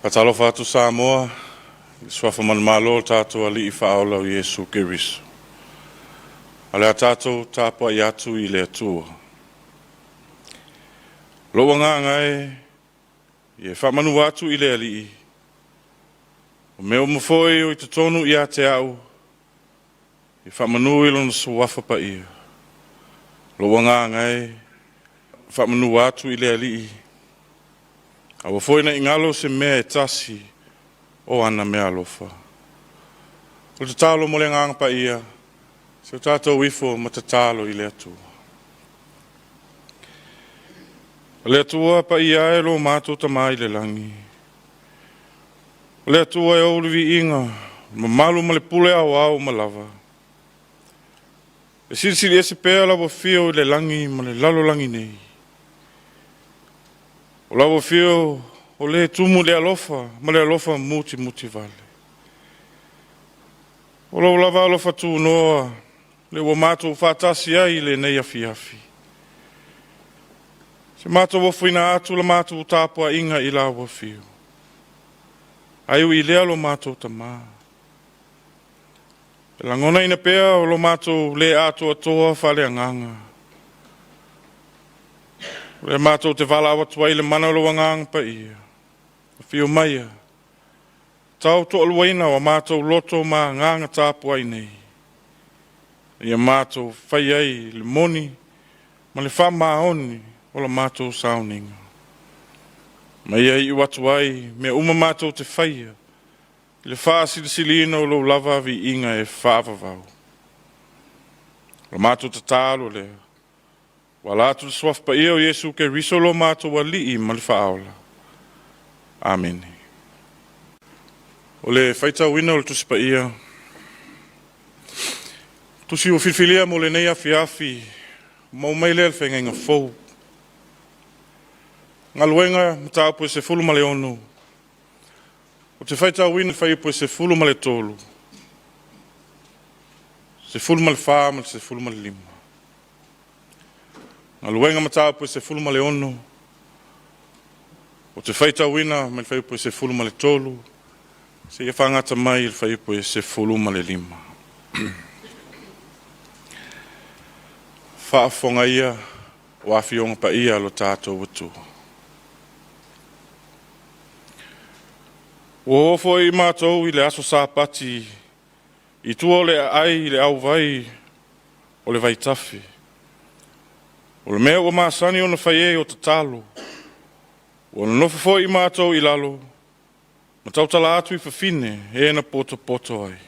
Patalofa atu Samoa, swafa man malo tato ali whaola o Yesu Keriso. Ale a tato Tapuaiga atu I le atua. Loa ngā ngai, I whamanu atu I le ali. O meo mawhoi o I te tonu I a te au, I whamanu I lona suafa pa ia. Loa ngā ngai, whamanu atu I le ali. Awa foi na ingalo se mea e tasi o ana mea alofa. O te talo mo le nganga pa ia, se o tātou ifo ma te talo I le atua. Le atua pa ia e lo mātou tamai le langi. Le atua e olivi inga, ma malu ma le pule au ma lava. E silisili ese pēa lawa fio I le langi ma le lalo langi nei. O lawa fio o le tumu le alofa, ma le alofa muti vale. O lawa lava alofa tu noa, le wa mātou whātasi ai le nei Afiafi. Se mātou wafuina atu la mātou Tapuaiga I lawa fio. Aiu I lea lo mātou tamā. E langona ina pēa o lo mātou le ato atoa whale anganga. Le mātou te wala awa tuai le mana lo wanganga pa ia. Fio maia. Tau to aluaina wa mātou loto ma nganga Tapuai nei. Ia mātou whai ai le moni, ma le whamaoni o la mātou sauninga. Mai ai I watu ai, me uma mātou te whaia. I le wha silisilina o lo lava vi inga e whaavavau. La mātou te tālo lea. Wala atu swaf pa ia o Yesu Keriso lo mātou wa lii ma le whaaola. Amen. O le whaita wina o le tusi pa ia. Tusi o filfilia mo le nei Afiafi. Mau mai lea le whenga fau. Ngā luenga mta po se fulu ma le ono. O te whaita wina whai po se fulu ma le tolu. Se fulu ma le wha ma se fulu ma le lima. Ngā luenga mata po se fulu ma le ono. O te whaita wina me whai po se fulu ma le tolu. Se ia whangata mai il whai po se fulu ma le lima. Whaafonga ia o awhionga pa ia lo tātou watu. O hofo I mātou I le aso sāpati. I tua le ai I le au vai o le vai tafi. O le mea o maasani o na whaie o te talo. O na nofo fo I mātou I lalo. Ma tau tala atu I whawhine, e na poto ai.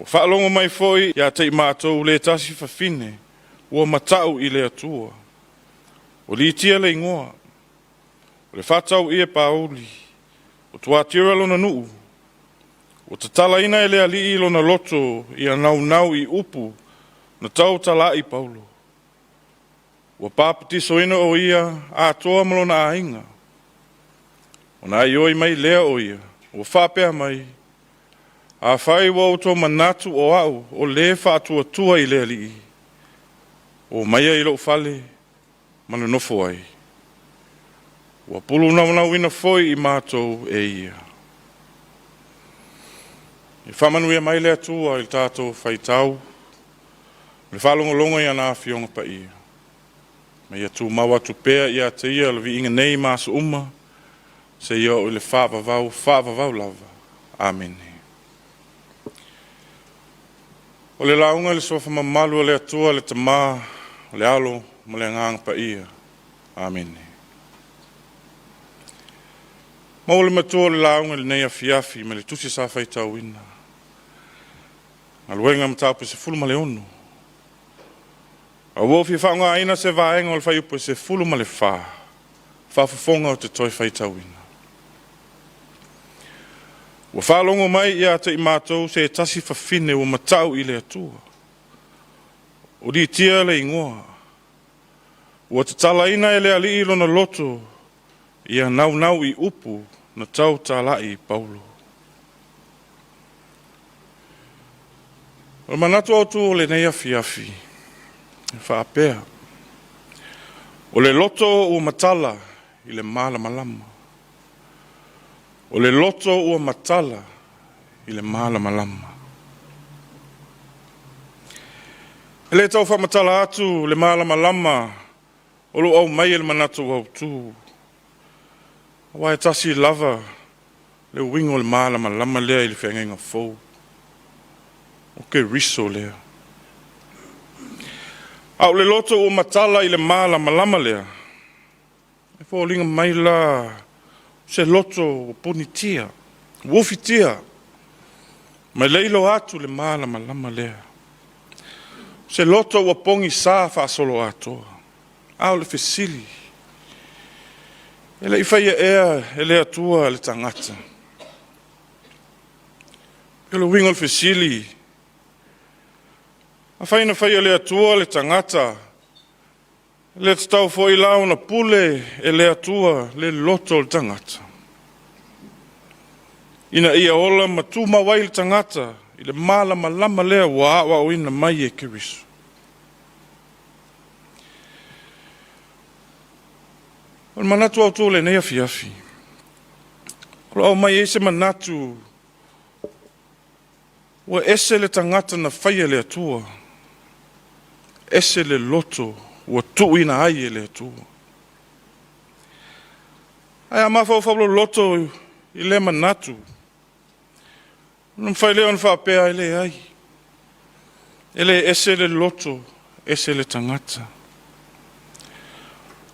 O whaalongo mai foi ia te I mātou le tasi whawhine, o matau I le atua. O li tia le ingoa. O le whatau I e pauli. O tua tira lona nuu. O te tala ina e le ali I lona loto I a nau I upu, na tau tala I paulo. Ua pāpatiso ina o ia a toa malona a inga. O na ioi mai lea o ia, o whapea mai. A whai wa uto manatu o au, o le whaatua tua I lea li. O maia I lo fale, mana nofo ai. Ua pulu nau ina foi I mātou e ia. I whamanu ia mai lea tua I tātou whaitau. Le whalongolonga I ana awhionga pa ia. Mai atu maua tu pea ia te ia la vi inga nei masu uma. Se ia o le whaavavau lava. Amen. O le launga le sofa mamalu le atua le tamā, le alo, ma le ngang pa ia. Amen. Mau le matua le launga le nei Afiafi, ma le tusi sa whaitau ina. Aluenga matapu se fulu ma le ono. A wofi whaunga aina se vaenga o le whaiupo se fulu ma le wha. Whaafafonga o te toi whaitauina. Wa whalongo mai ia te I mātou se tasi whawhine o matau I le atua. O di tia le ingoa. Ua te tala ina e le ali I lona loto. Ia nau I upu na tau talai paulo. O manatu autu o le nei Afiafi. Whaapea. O le loto o matala I le mala malama. O le loto ua matala i le malamalama. E le tau whamatala atu le malamalama o lo au mai le manatu au tū. Wa e tasi lava le wingo le malamalama lea i le whengenga fou. O ke riso lea. Au le loto ua matala i le malamalama lea. E fōlinga mai la se loto o ponitia, wofitia. Mai leilo atu le malamalama lea. Se loto ua pongi sā whaasolo atoa. Au le fesili. E le iwhaia ea e le atua le tangata. E le wingo le fesili. A whaina whaia le atua le tangata. Le tau fo i lau na pule e le atua le loto le tangata. Ina ia ola matu mawai le tangata. I le malamalama lea wa o ina mai e kirisu. O le manatu au tō le nei Afiafi. O au mai ese manatu ua ese le tangata na whaia le atua. Ese le loto ua tuuina ai e le atua. Ai a mawhau whablo loto i le manatu. Num whai leo na whapea i le ai. Ele ese le loto, ese le tangata.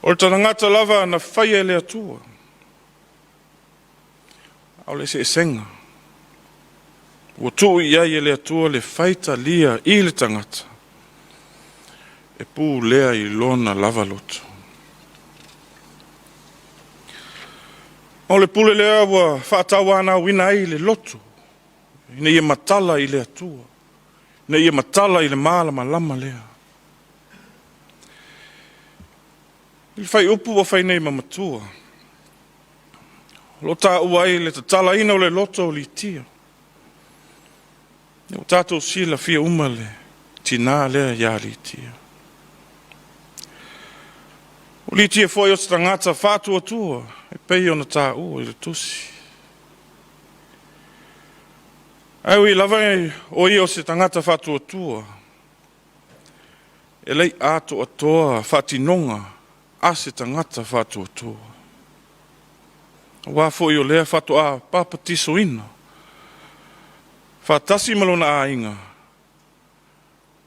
O le tangata lava na whaia le atua. Au le se esenga. Ua tuu i ai le atua le whaita lia i le tangata. E pū lea i lona lava loto. O le pule lea ua whaatawa ana wina ai le loto. Ina ia matala i le atua. Ina ia matala i le malamalama lea. I whai upu wa whai nei mamatua. Lo tā uai le tatala ina o le loto o li tia. O tātou sila fia umale. Tina lea ia li tia. O li tia foi o tangata whātua tua. E pei o na tā ua i le tusi. Au i lava o i o se tangata whātua tua. E lei ato atoa whātinonga a se tangata whātua tua. Wāfo i o lea whātua pāpatiso ina. Whātasi malona a inga.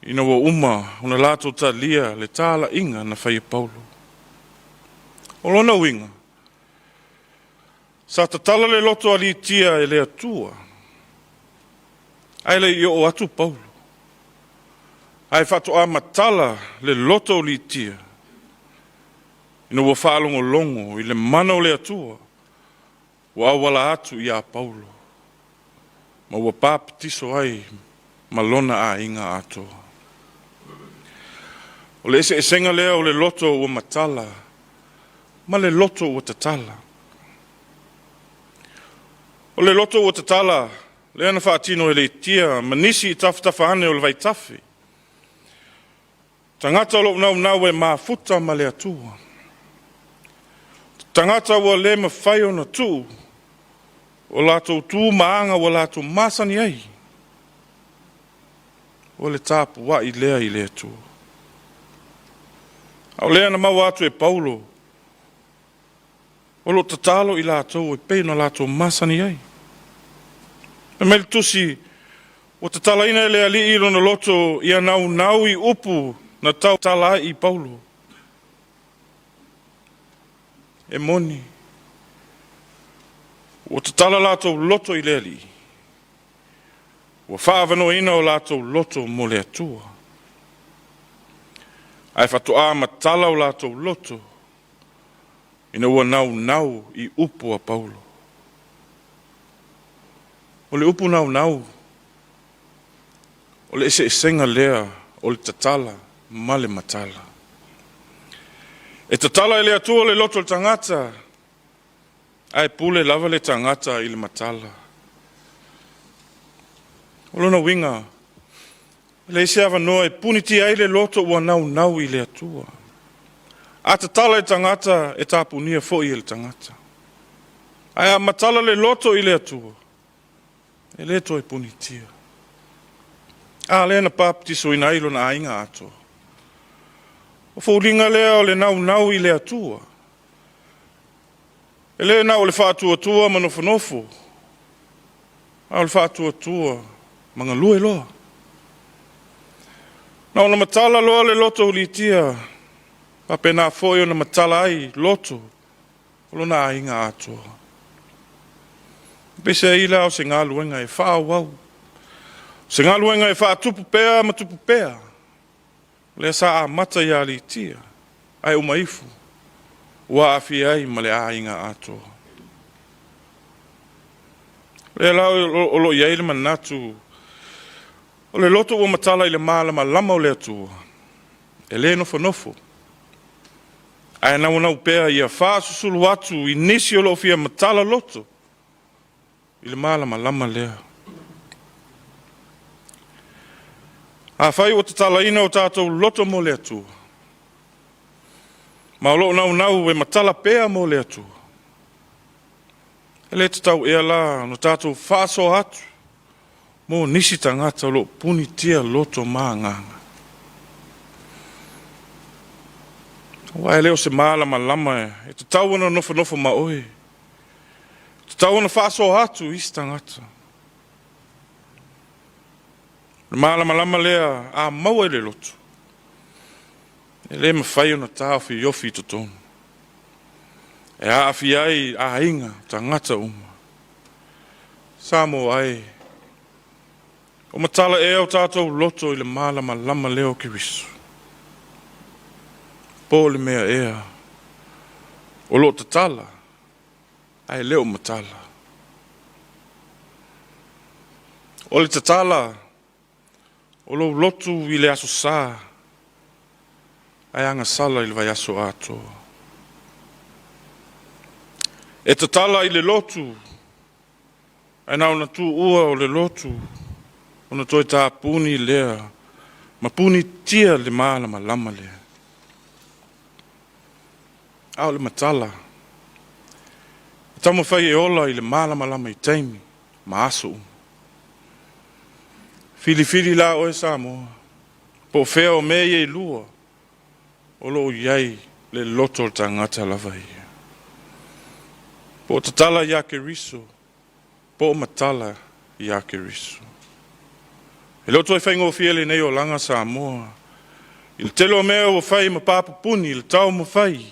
Ina wa uma una lato ta lia le tāla inga na whaia Paulo. O lona winga. Sa tatala le loto ali tia e le atua. Ai le i o atu Paulo. Ai whātua matala le loto li tia. Ina ua whaalongo longo i le mana o le atua. Ua awala atu i a Paulo. Ma ua pāpatiso ai malona a inga atoa. O le ese esenga lea o le loto ua matala. Ma le loto ua tatala. O le loto ua tatala. Lea na whaatino e le tia. Manisi i taftafa ane o le vai tafi. Tangata o lo nau e mafuta ma le atua. Tangata ua le mawhai o na tū. O lato tū maanga o lato masani ai. O le tāpu wa i lea i le atua. Au lea na mau atu e Paulo. O lo tatalo i lato e pei na lato masani ai. E mele tusi o tatala ina e lea li i lona loto ia nau i upu na tau tala i Paulo. E moni. O tatala lato loto i lea li. O whaavano ina o lato loto mo le atua. Ai whatoa matala o lato loto. Ina ua nau i upu a Paulo. O le upu nau. O le ese esenga lea o le tatala ma le matala. E tatala e le atua le loto le tangata. Ai pule lava le tangata i le matala. O lona winga. Le ese ava noa e puniti ai le loto ua nau i le atua. A tatala e tangata e tapunia fo i le tangata. Aia matala le loto i le atua. E le to e punitia. A le na paptiso ina ilo na ainga ato. O faulinga lea o le nau i le atua. E le na o le whaatua tua manofo. A o le whaatua tua manga lue loa. Na o na matala loa le loto ulitia. Pape na foi o na matala ai loto. O lo na ainga atua. Pese ila o se ngā luenga e wha wau. Se ngā luenga e wha tupu pea ma tupu pea. Le sa a mata ia li tia. Ai umaifu. Ua afi ai ma le ainga ato. Le lau o lo iai le manatu. O le loto o matala i le malama lama o le atua. E le nofo. Ai nau pea ia wha susulu atu i nisi o lo fia matala loto. I le malama lama lea. A whai o te talaina o tātou loto mo le atua. Ma o lo nau e matala pea mo le atua. E le te tau ea la no tātou whāso atu. Mo nisi tangata o lo punitia loto maanganga. Wa leo se malama lama e te tau ana nofo ma oe. Te tau ana whāso atu isi tangata. Malama lama lea a maua e le loto. E le mawhai ona tāwhi yofi to tonu. E a awhi ai a inga tangata uma. Samoa ai. O matala e au tātou loto i le malama lama leo ki risu. Po le mea ea. O lo tatala. Ai leo matala. O le tatala. O lo lotu i le aso sā. Ai anga sala i le vai aso ato. E tatala i le lotu. Ai nao na tu ua o le lotu. O na toi tā puni lea. Ma puni tia le malama lama lea. Au le matala. Tamo fai e ola i le malama lama i taimi. Ma aso uma. Fili la o e Samoa. Po fea o mea i lua. O lo iai le loto o tangata lava ia. Po tatala ia ke riso. Po matala ia ke riso. E loto e whaingo fiele nei o langa Samoa. Il telo mea o whai ma papapuni, il tau ma whai.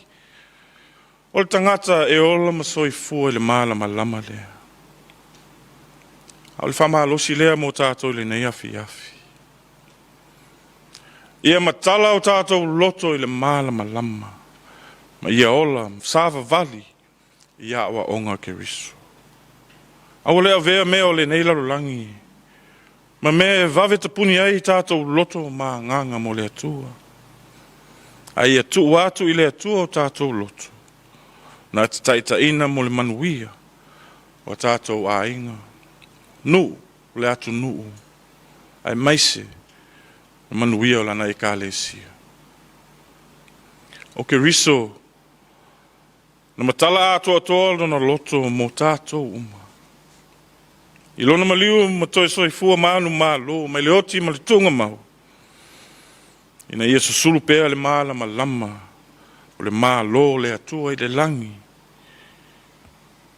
O le tangata e ola ma soifua le malama lama lea. Au le whamalosi lea mo tātou le nei Afiafi. Ia matala o tātou loto i le malama lama. Ma ia ola, sāwa vali, ia awa onga ke riso. Au lea vea mea o le nei larolangi. Ma mea vave tapuni ai tātou loto ma nganga mo le atua. Ai atu watu i le atua o tātou loto. Na te taita ina mo le manuia o tātou a inga. Nu, le atu nuu. Ai maise, manuia o lana e kālesia. O ke riso, na matala ato atoa na loto mo tātou uma. I lona maliu ma toi soifua manu malo, mai le oti ma le tunga mau. Ina ia susulu pea le malama lama, o le malo le atua i le langi.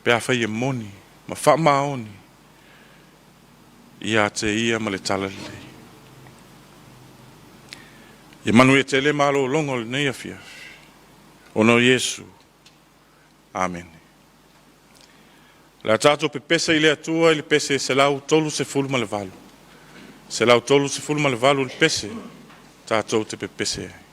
Pea fai e moni, ma wha maoni. Ia te ia ma le tala lei. Ia manu e te le malo longo le nei Afiafi. Ono Yesu. Amen. La tato pe pesa i le atua i le pese se lau tolu se fulma le valu. Se lau tolu se fulma le valu le pese. Tato te pe pese.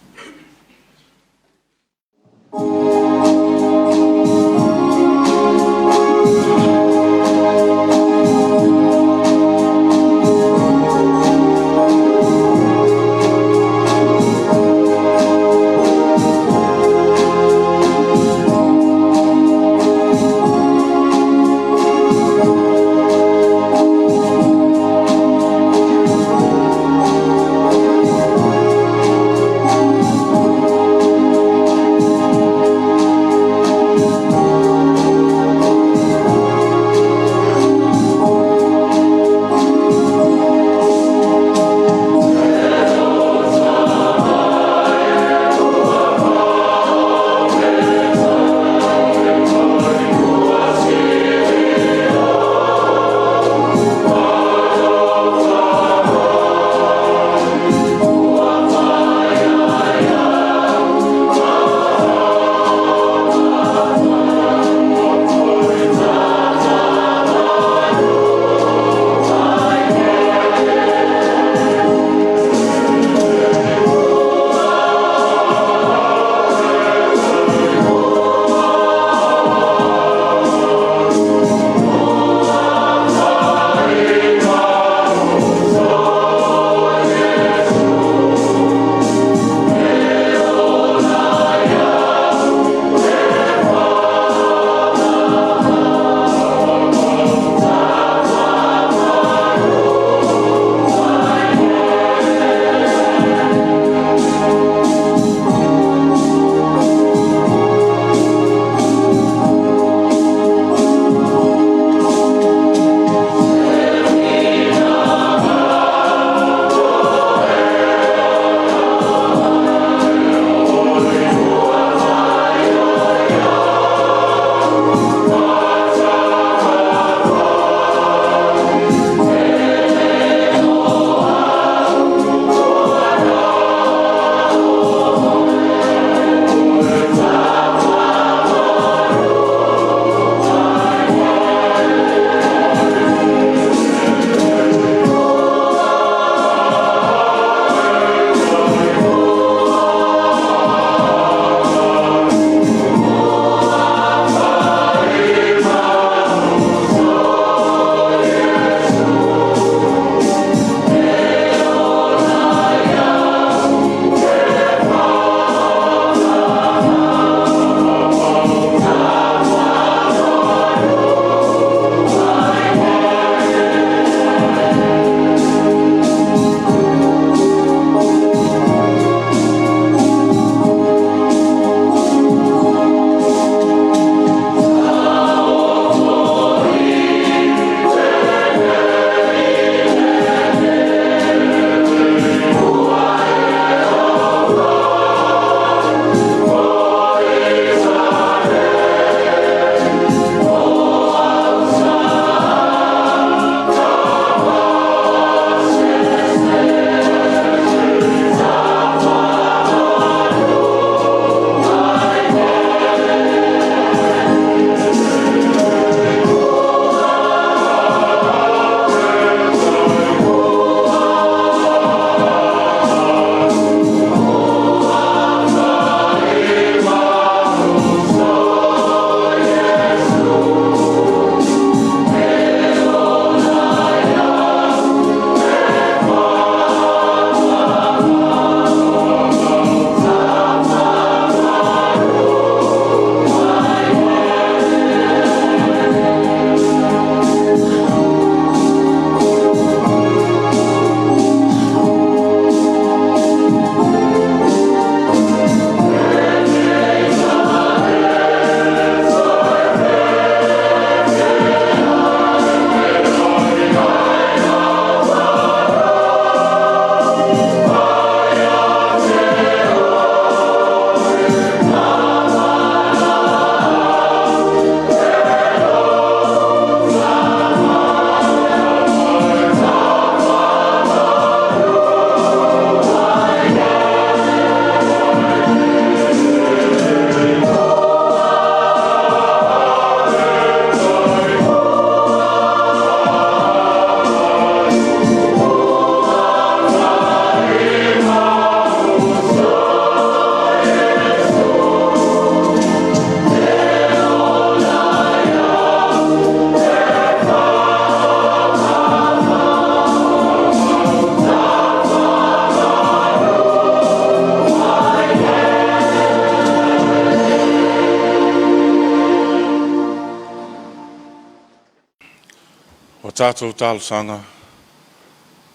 tātou tālo sanga,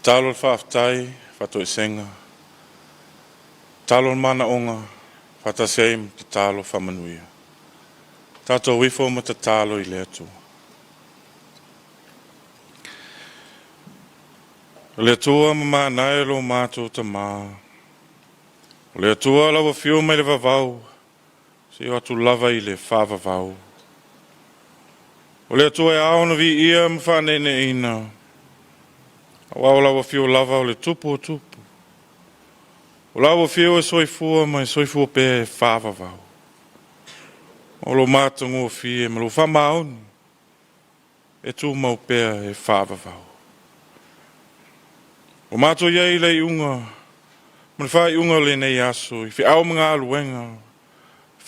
tālo whaafitai, whato senga, tālo mana onga, whataseim te tālo whamanuia. Tātou wifo ma te tālo I lea tū. O lea tua ma mānai lo mātou ta mā. O lea tua lawa whio mai le vavau, se o atu lava I le whāvavau. O lea tua aona vi ia ma whanene ina. Awa lawa whio lava o le tupu o tupu. O lawa whio soifua mai soifua pe whāvavau. O lo mātangu o fie ma lo whamaoni. E tū mau pea e whāvavau. O mātou iei lei unga. Ma le whai unga le nei aso. I whiau mga aluenga.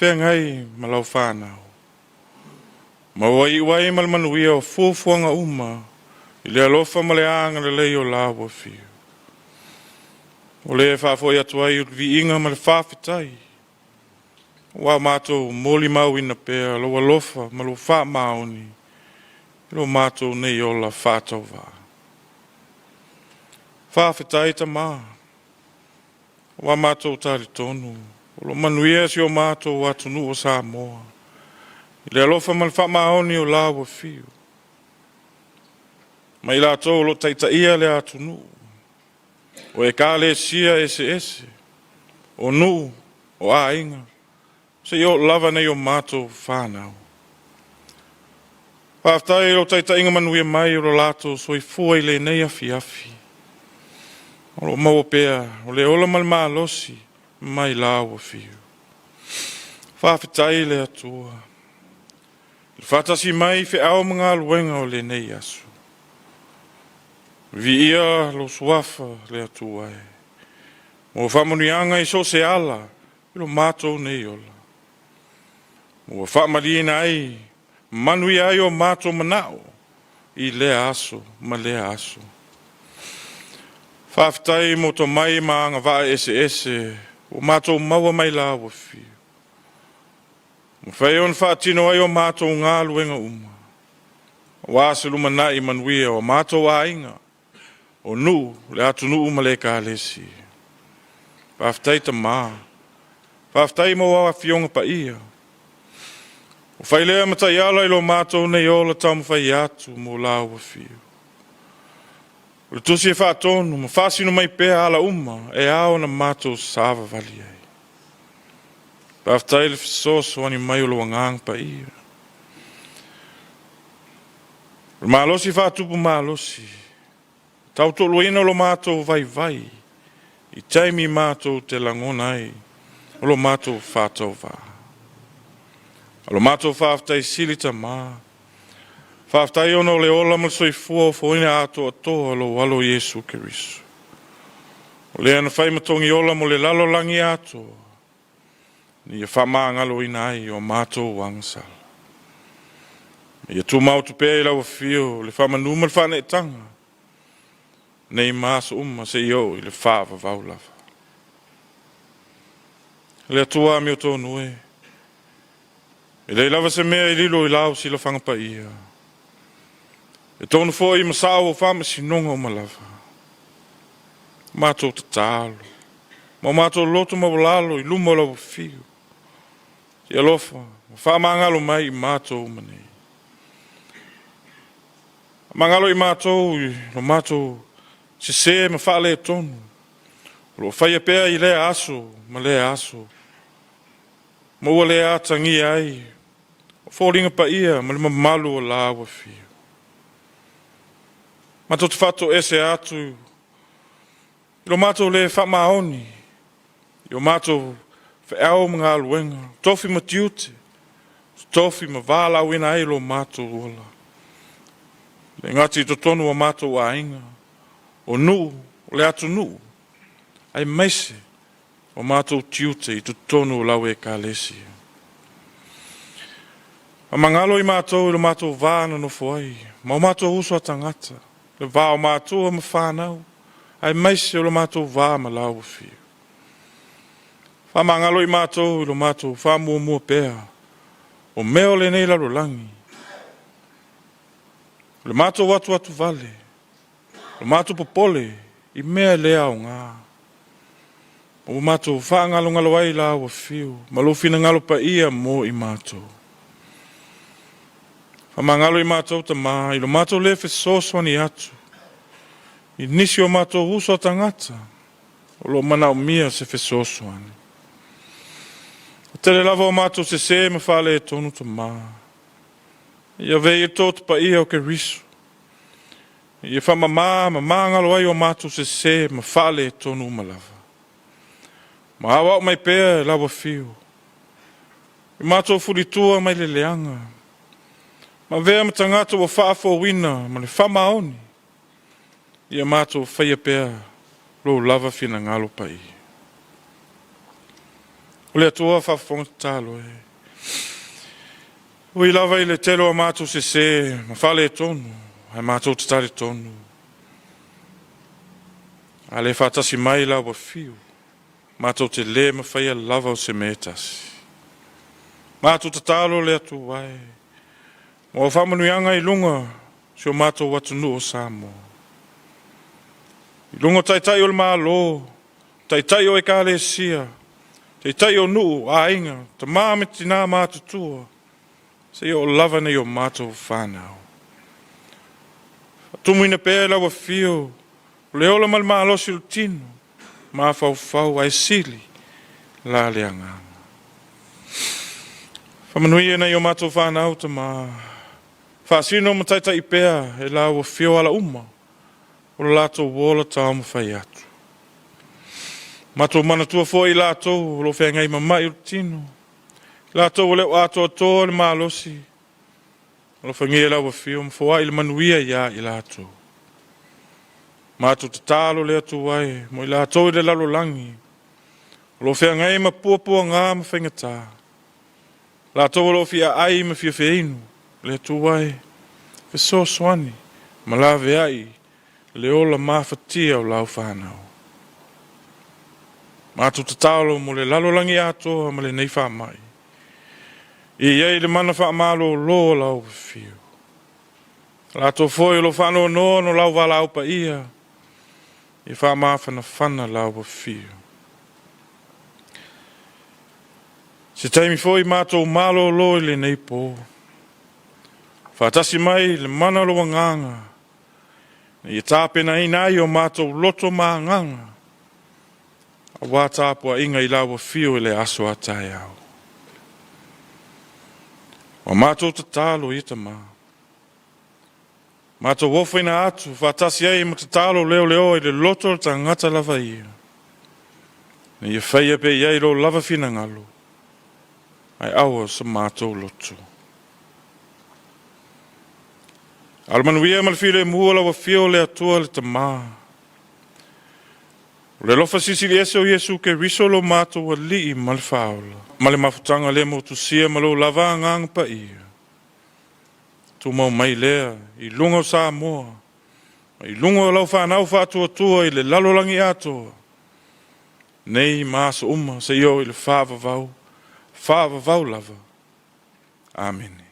Whea ngai ma lau whanau. Ma wai ma le manuia o fuafuanga uma. I le alofa ma le anga le lei o lawa fio. O le whafoi atu ai o vi inga ma le whawhitai. Wa mātou moli mau ina pēr, lo alofa ma lo wha maoni. Lo mātou nei o la whātau wā. Whawhitai ta mā. Wa mātou tari tonu. O lo manuia si o mātou atunu o Samoa. I le alofa ma le wha maoni o lawa fio. Ma I lātou lo taita ia le atunu. O e kā le sia ese. O nu, o a inga. Se i o lava nei o mātou whānau. Whaftai lo taita inga manuia mai o lo lātou soi fua I le nei Afiafi. O lo mau pēr, o le ola mal mālosi, mai lawa fio. Whawhitai le atua. Le whatasi mai whi au mga luenga o le nei asu. Vi ia lo suafa le atua e. Mo whamonianga I so se ala, I lo mātou nei ola. Mo whamalina ai, manui ai o mātou manao, I le aso, ma le aso. Whawhitai mo to mai maanga waa ese, o mātou maua mai lawa fio. Mo whaion whaatino ai o mātou ngā luenga uma. Wāse lumanai manuia o mātou ainga. O nu, le atu nu uma le kālesi. Whawhitai ta mā. Whawhitai mo wawa fionga pa ia. O whailea matai ala I lo mātou nei ola tamu whai atu mo lawa fio. O le tusi e whaatonu, ma whasino mai pēr ala uma, e ao na mātou sāwa vali ai. Whawhitai le fisoso ani mai o lo ngang pa ia. O mālosi whaatupu mālosi. Tau tolu ina lo mātou vai. I taimi mātou te langona ai. O lo mātou whātau wā. O lo mātou whawhitai silita mā. Whawhitai ono le ola mal soifua o foina ato atoa lo walo Yesu Kerisu. O le ana whai matongi ola mo le lalo langi ato. Ni e whamangalo ina ai o mātou wangsala. Ia tu mau tu pēi lau fio, le whamanuma le whane tanga. Nei māsa se iau I le whāwa vaulawa. Le atua mi o tōnu e. E le lava se mea I lilo I lau si la whangapa ia. E tōnu fō I masao o Faamisionare o malawa. Mātou te tālo. Ma mātou loto mawalalo I luma lau fio. Si alofa, whamangalo mai I mātou manei. Mangalo I mātou, no mātou, se ma whaale tonu. Lo whaia pēr I le aso, ma le aso. Ma ua le atangi ai. O fōringa pa ia, ma le mamalu o lawa fio. Ma to te whato ese atu. I lo mātou le whamaoni. I lo mātou whaau mga aluenga. Tofi ma tiute. Tofi ma wāla wina ai lo mātou ola. Le ngati to tonu o mātou a inga. O nu, o le atu nu. Ai maise, o mātou tiute I to tonu o lau e kālesi. A mangalo I mātou I lo mātou vāna no fuai. Ma o mātou uso a tangata. Le vā o mātou a mawhanau. Ai maise o lo mātou vā ma lau fio. Wha mangalo I mātou I lo mātou wha mua pēr. O meo le nei lalo langi. Le mātou watu vale. Le mātou popole. I mea lea o ngā. O mātou whaangalo ai la wa fiu. Malofina ngalo pa ia mo I mātou. Whamangalo I mātou ta mā. I lo mātou le fesoswani atu. I nisi o mātou uso tangata. O lo mana o mia se fesoswani. O tele lava o mātou se me whale e tonu ta mā. Ia vei e tōtu pa ia o ke risu. Ia whamamā, ngalo ai o mātou se me whale e tonu malava. Ma awa o mai pēr lawa fiu. I mātou furitua mai le leanga. Ma vea ma tangata o whaafo wina, ma le whamaoni. Ia mātou whaia pēr, lo lava fina ngalo pai. O le atua whaafonga talo e. Ui lava I le telo a mātou se, ma whale e tonu, ai mātou tatare tonu. A le whaatasi mai lawa fiu. Mātou te le ma whaia lava o se metasi. Mātou tatalo le atu wai. Mo whamanuianga I lunga, si o mātou watunu o Samoa. I lunga taitai o le mālo, taitai o e kāle sia, taitai o nuu a inga, ta māme tina mātutua, se o lava nei o mātou whanau. Tumuina pēla wa fio, le ola mal mālosi o tino, mā fau ai sili, la leanga. Whamanuia nei o mātou whanau ta mā, whaasino ma taitai pēa, e la wa fio ala uma, o lato wola tau mawhai atu. Mato manatua fo I lato, lo whengai mamai o tino. Lato o leo ato ato le malosi. Lo whengai la wa fio, mawhai le manuia ia I lato. Mato tatalo le atu wai, mo I lato I le lalo langi. Lo whengai ma puapua ngā ma whengata. Lato lo fia ai ma fia feinu, le atu wai. Feso swani, ma la ai. Le ola mawhatia o lau whanau. Mātou tatalo mo le lalolangi atoa ma le nei whamai. I iei le mana whamalo lo lau whiu. Lato foi lo whanau no lau walau pa ia. I whamawhana whana lau whiu. Se taimi foi mātou malo lo I le nei po. Whatasi mai le mana lo nganga. I tāpena inai o mātou loto mānganga. A wā Tapuaiga I lawa fio I le aso atai au. O mātou tatalo I ta mā. Mātou wofina atu, whatasi ai ma tatalo leo I le loto ta ngata lava ia. Ni ia whaia pe iai lo lava fina ngalo. Ai awa sa mātou loto. Almanuia malfile mua lawa fio le atua le tamā. Le lofa sisi li ese o Yesu ke riso lo mātou wa lii malfaula. Male mafutanga le motusia malo lava ngang pa ia. Tu mau mai lea, I lunga o Samoa. I lunga o lau whanau whatua tua I le lalolangi atoa. Nei maasa uma se io I le whaava vau lava. Amen.